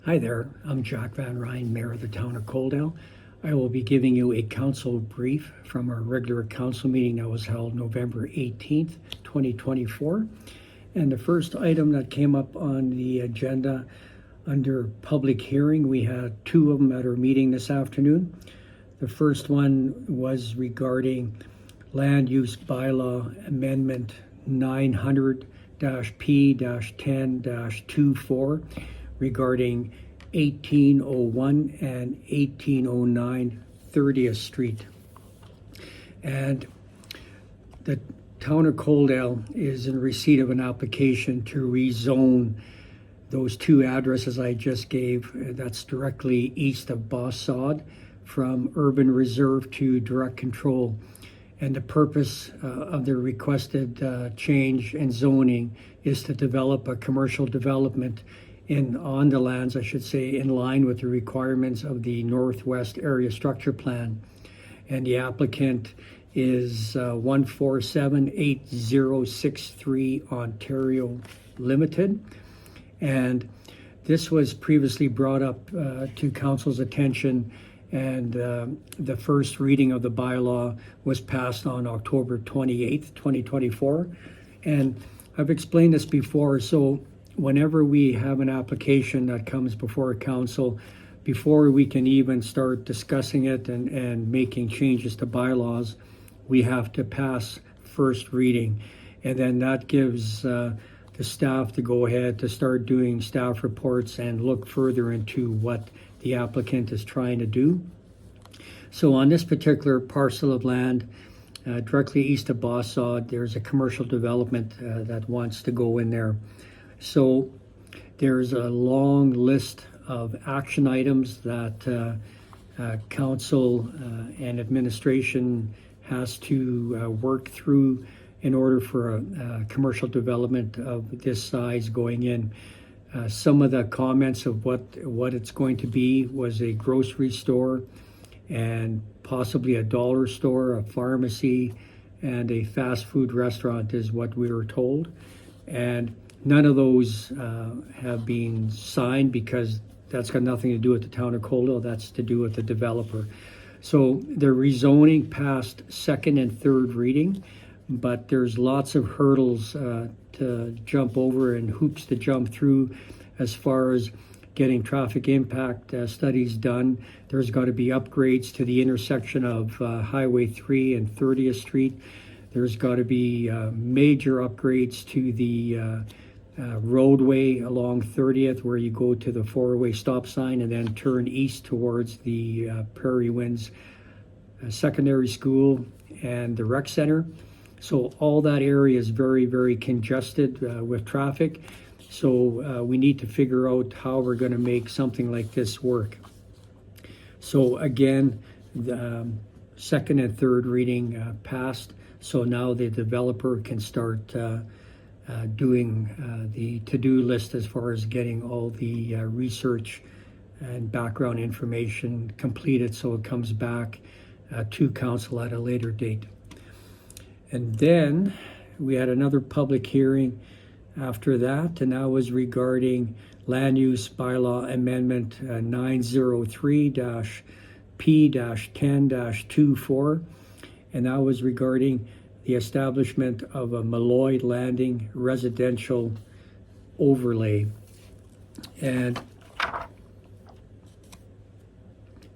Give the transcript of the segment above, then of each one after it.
Hi there, I'm Jack Van Ryn, Mayor of the Town of Coaldale. I will be giving you a council brief from our regular council meeting that was held November 18th, 2024. And the first item that came up on the agenda under public hearing, we had two of them at our meeting this afternoon. The first one was regarding Land Use Bylaw Amendment 900-P-10-24 regarding 1801 and 1809 30th Street. And the Town of Coaldale is in receipt of an application to rezone those two addresses I just gave. That's directly east of Boss Sod from urban reserve to direct control. And the purpose of the requested change in zoning is to develop a commercial development on the lands, I should say, in line with the requirements of the Northwest Area Structure Plan. And the applicant is 1478063 Ontario Limited. And this was previously brought up to council's attention, and the first reading of the bylaw was passed on October 28th, 2024. And I've explained this before, so whenever we have an application that comes before council, before we can even start discussing it and making changes to bylaws, we have to pass first reading. And then that gives the staff to go ahead to start doing staff reports and look further into what the applicant is trying to do. So on this particular parcel of land, directly east of Boss Sod, there's a commercial development that wants to go in there. So there's a long list of action items that council and administration has to work through in order for a commercial development of this size going in. Some of the comments of what it's going to be was a grocery store and possibly a dollar store, a pharmacy, and a fast food restaurant is what we were told. And none of those have been signed because that's got nothing to do with the Town of Coaldale. That's to do with the developer. So the rezoning passed second and third reading, but there's lots of hurdles to jump over and hoops to jump through as far as getting traffic impact studies done. There's got to be upgrades to the intersection of Highway 3 and 30th Street. There's got to be major upgrades to the roadway along 30th, where you go to the four-way stop sign and then turn east towards the Prairie Winds Secondary School and the rec center. So all that area is very, very congested with traffic. So we need to figure out how we're going to make something like this work. So again, the second and third reading passed. So now the developer can start doing the to-do list as far as getting all the research and background information completed, so it comes back to council at a later date. And then we had another public hearing after that, and that was regarding Land Use Bylaw Amendment 903-P-10-24, and that was regarding the establishment of a Malloy Landing residential overlay. And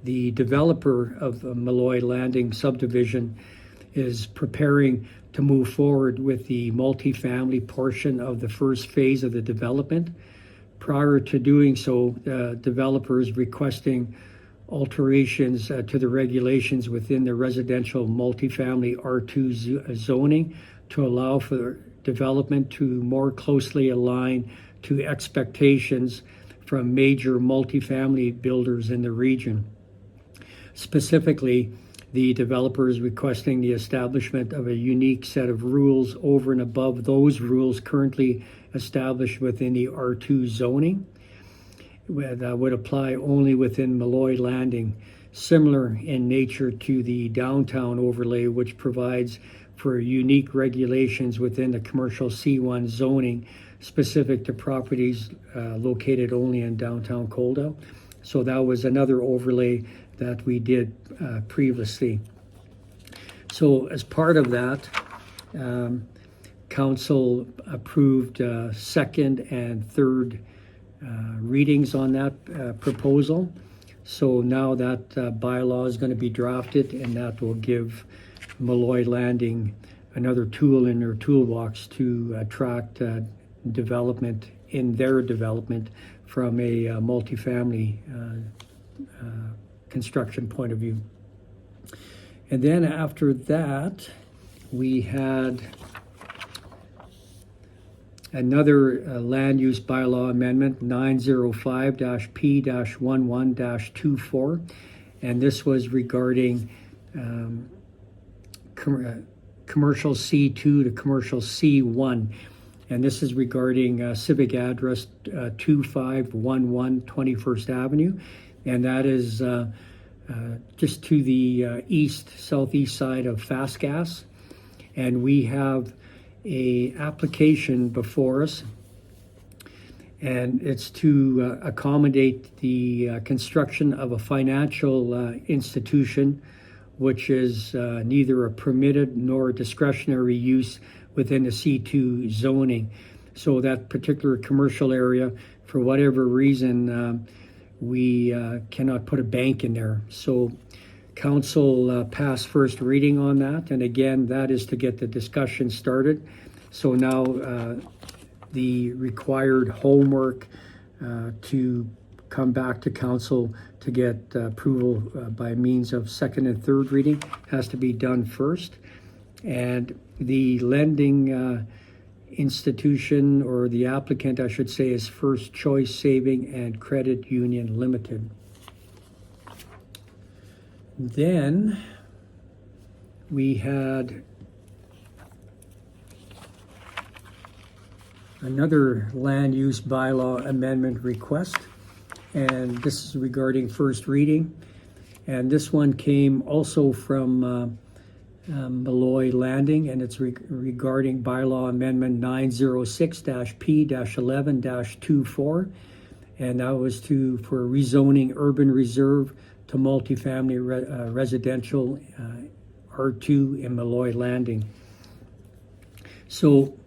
the developer of Malloy Landing subdivision is preparing to move forward with the multifamily portion of the first phase of the development. Prior to doing so, the developer is requesting alterations to the regulations within the residential multifamily R2 zoning to allow for development to more closely align to expectations from major multifamily builders in the region. Specifically, the developer is requesting the establishment of a unique set of rules over and above those rules currently established within the R2 zoning that would apply only within Malloy Landing, similar in nature to the downtown overlay, which provides for unique regulations within the commercial C1 zoning specific to properties located only in downtown Coldell. So that was another overlay that we did previously. So as part of that, Council approved second and third readings on that proposal. So now that bylaw is going to be drafted, and that will give Malloy Landing another tool in their toolbox to attract development in their development from a multifamily construction point of view. And then after that, we had another land use bylaw amendment, 905-P-11-24, and this was regarding commercial C2 to commercial C1, and this is regarding civic address 2511 21st Avenue, and that is just to the southeast side of Fast Gas, and we have a application before us, and it's to accommodate the construction of a financial institution, which is neither a permitted nor discretionary use within the C2 zoning. So that particular commercial area, for whatever reason, we cannot put a bank in there. So Council passed first reading on that, and again, that is to get the discussion started. So now the required homework to come back to Council to get approval by means of second and third reading has to be done first. And the lending institution, or the applicant, I should say, is First Choice Saving and Credit Union Limited. Then we had another land use bylaw amendment request, and this is regarding first reading. And this one came also from Malloy Landing, and it's regarding bylaw amendment 906-P-11-24, and that was for rezoning urban reserve to multifamily residential R2 in Malloy Landing. So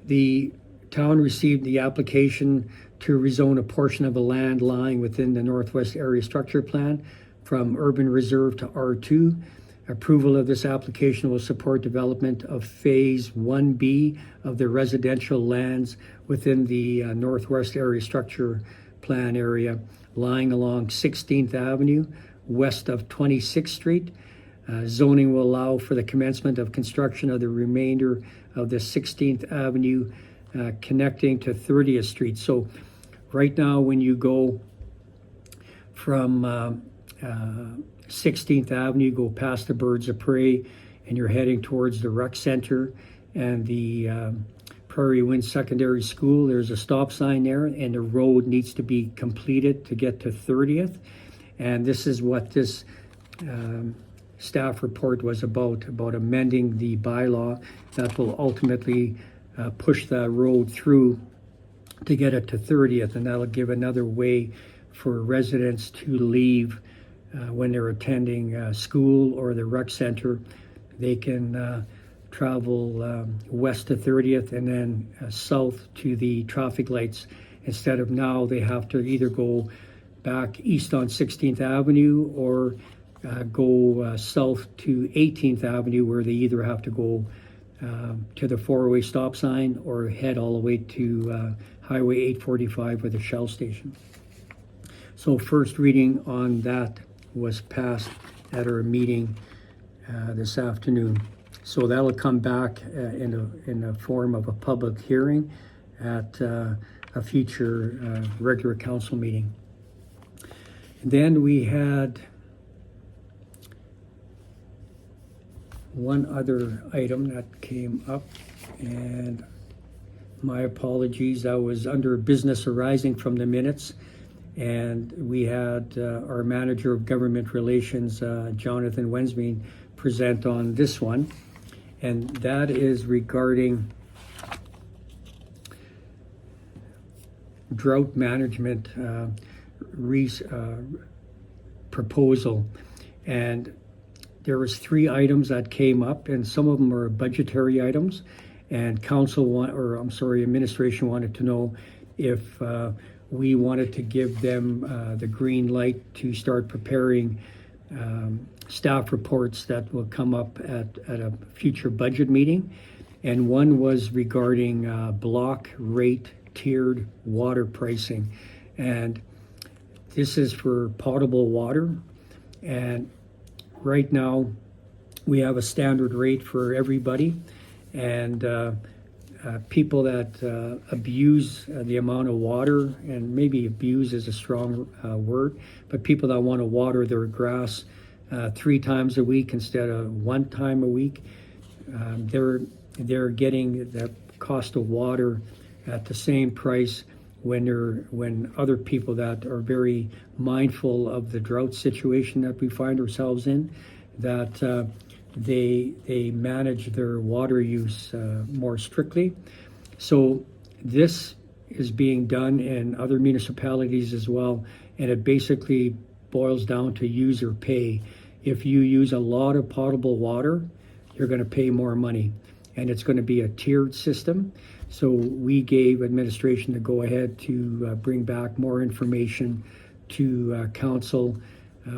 the town received the application to rezone a portion of the land lying within the Northwest Area Structure Plan from urban reserve to R2. Approval of this application will support development of Phase 1B of the residential lands within the Northwest Area Structure Plan area lying along 16th Avenue, west of 26th Street. Zoning will allow for the commencement of construction of the remainder of the 16th Avenue connecting to 30th Street. So right now, when you go from 16th Avenue, go past the Birds of Prey, and you're heading towards the rec center and the Prairie Wind Secondary School, there's a stop sign there, and the road needs to be completed to get to 30th. And this is what this staff report was about amending the bylaw that will ultimately push that road through to get it to 30th, and that'll give another way for residents to leave when they're attending school or the rec center. They can travel west to 30th and then south to the traffic lights, instead of now they have to either go back east on 16th Avenue or go south to 18th Avenue, where they either have to go to the four-way stop sign or head all the way to Highway 845 with a Shell station. So first reading on that was passed at our meeting this afternoon. So that'll come back in the form of a public hearing at a future regular council meeting. And then we had one other item that came up, and my apologies, that was under business arising from the minutes, and we had our manager of government relations, Jonathan Wensmean, present on this one, and that is regarding drought management proposal, and there was 3 items that came up, and some of them are budgetary items. And administration wanted to know if we wanted to give them the green light to start preparing staff reports that will come up at a future budget meeting. And one was regarding block rate tiered water pricing. And this is for potable water. And right now we have a standard rate for everybody. And people that abuse the amount of water, and maybe abuse is a strong word, but people that want to water their grass 3 times a week instead of 1 time a week, they're getting the cost of water at the same price when other people that are very mindful of the drought situation that we find ourselves in, that they manage their water use more strictly. So this is being done in other municipalities as well, and it basically boils down to user pay. If you use a lot of potable water, you're going to pay more money, and it's going to be a tiered system. So we gave administration the go-ahead to bring back more information to council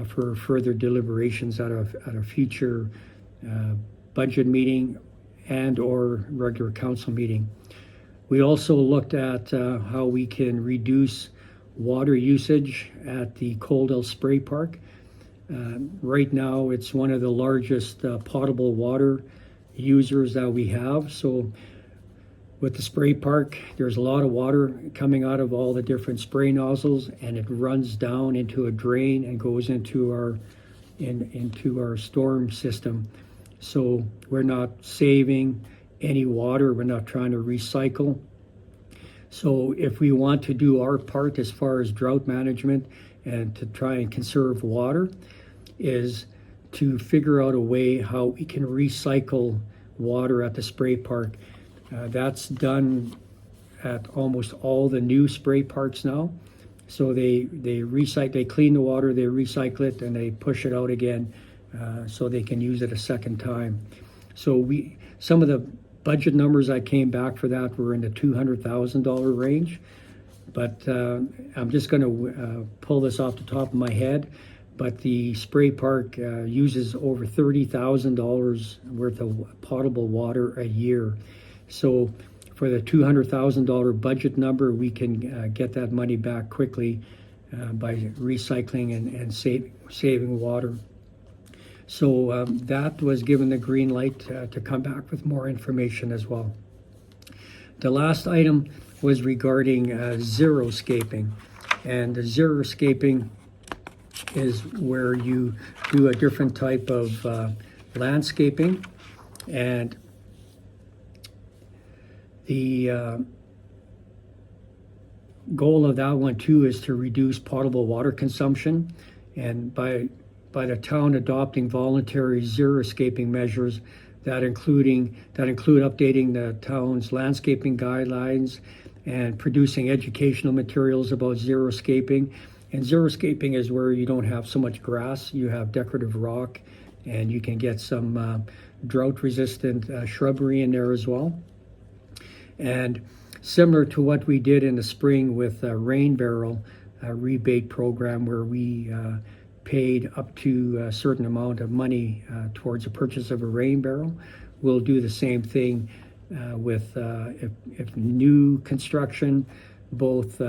for further deliberations at a future budget meeting and or regular council meeting. We also looked at how we can reduce water usage at the Coldell Spray Park. Right now, it's one of the largest potable water users that we have. So with the spray park, there's a lot of water coming out of all the different spray nozzles, and it runs down into a drain and goes into our storm system. So we're not saving any water. We're not trying to recycle. So if we want to do our part as far as drought management and to try and conserve water, is to figure out a way how we can recycle water at the spray park. That's done at almost all the new spray parks now. So they clean the water, they recycle it, and they push it out again so they can use it a second time. So some of the budget numbers I came back for that were in the $200,000 range. But I'm just going to pull this off the top of my head. But the spray park uses over $30,000 worth of potable water a year. So for the $200,000 budget number, we can get that money back quickly by recycling and saving water. So that was given the green light to come back with more information as well. The last item was regarding xeriscaping. And the xeriscaping is where you do a different type of landscaping, and the goal of that one too is to reduce potable water consumption, and by the town adopting voluntary xeriscaping measures that include updating the town's landscaping guidelines and producing educational materials about xeriscaping. And xeriscaping is where you don't have so much grass, you have decorative rock, and you can get some drought-resistant shrubbery in there as well. And similar to what we did in the spring with Rain Barrel rebate program, where we paid up to a certain amount of money towards the purchase of a rain barrel, we'll do the same thing with if new construction, both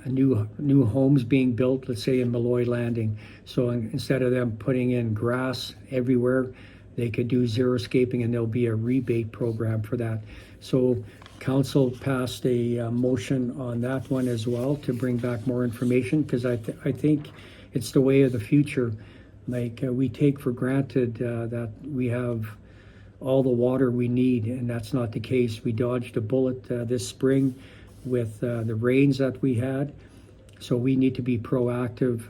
new homes being built, let's say in Malloy Landing. So instead of them putting in grass everywhere, they could do xeriscaping, and there'll be a rebate program for that. So council passed a motion on that one as well to bring back more information, because I think it's the way of the future. Like we take for granted that we have all the water we need, and that's not the case. We dodged a bullet this spring with the rains that we had. So we need to be proactive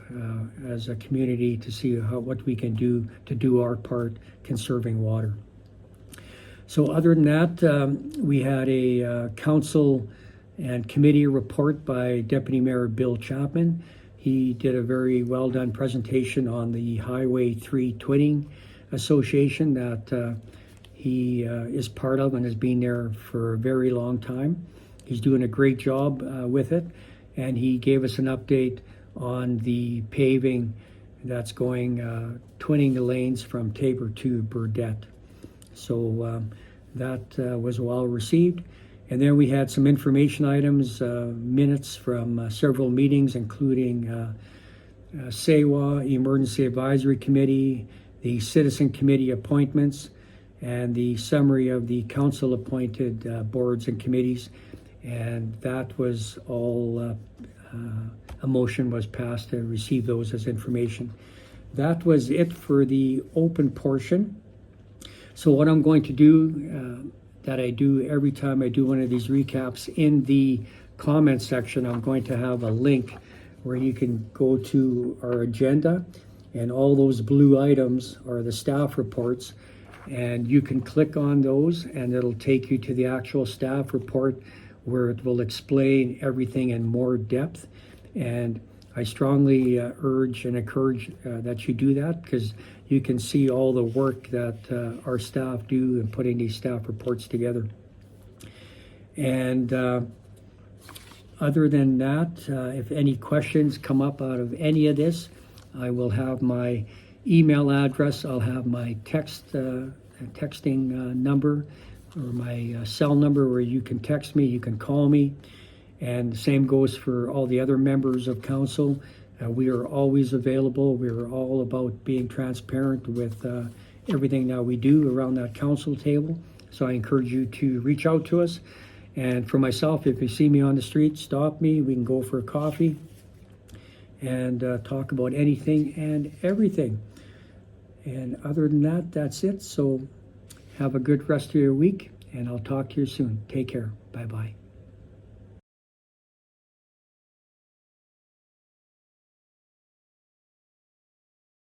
as a community to see what we can do to do our part conserving water. So other than that, we had a council and committee report by Deputy Mayor Bill Chapman. He did a very well done presentation on the Highway 3 Twinning Association that he is part of and has been there for a very long time. He's doing a great job with it, and he gave us an update on the paving that's going, twinning the lanes from Tabor to Burdett. So that was well received. And then we had some information items, minutes from several meetings, including SEWA, Emergency Advisory Committee, the Citizen Committee appointments, and the summary of the council-appointed boards and committees. And that was all, a motion was passed to receive those as information. That was it for the open portion. So what I'm going to do, that I do every time I do one of these recaps, in the comment section, I'm going to have a link where you can go to our agenda, and all those blue items are the staff reports, and you can click on those and it'll take you to the actual staff report where it will explain everything in more depth. And I strongly urge and encourage that you do that, because you can see all the work that our staff do in putting these staff reports together. And other than that, if any questions come up out of any of this, I will have my email address, I'll have my texting number, or my cell number where you can text me, you can call me. And the same goes for all the other members of council. We are always available. We are all about being transparent with everything that we do around that council table. So I encourage you to reach out to us. And for myself, if you see me on the street, stop me. We can go for a coffee and talk about anything and everything. And other than that, that's it. So have a good rest of your week, and I'll talk to you soon. Take care. Bye-bye.